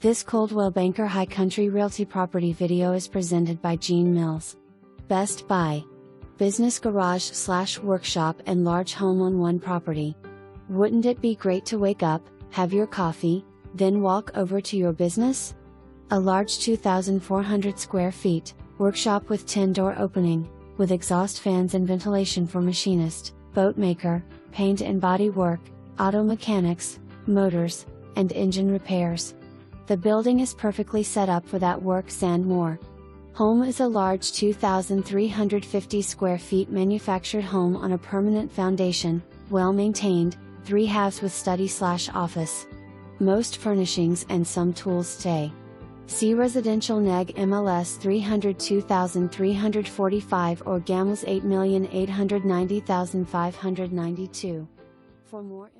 This Coldwell Banker High Country Realty property video is presented by Jeanne Mills. Best Buy. Business garage/workshop and large home on one property. Wouldn't it be great to wake up, have your coffee, then walk over to your business? A large 2,400 square feet, workshop with 10-door opening, with exhaust fans and ventilation for machinist, boat maker, paint and body work, auto mechanics, motors, and engine repairs. The building is perfectly set up for that works and more. Home is a large 2,350 square feet manufactured home on a permanent foundation, well maintained, 3 halves with study/office. Most furnishings and some tools stay. See Residential Neg MLS 302,345 or GAMLS 8,890,592. For more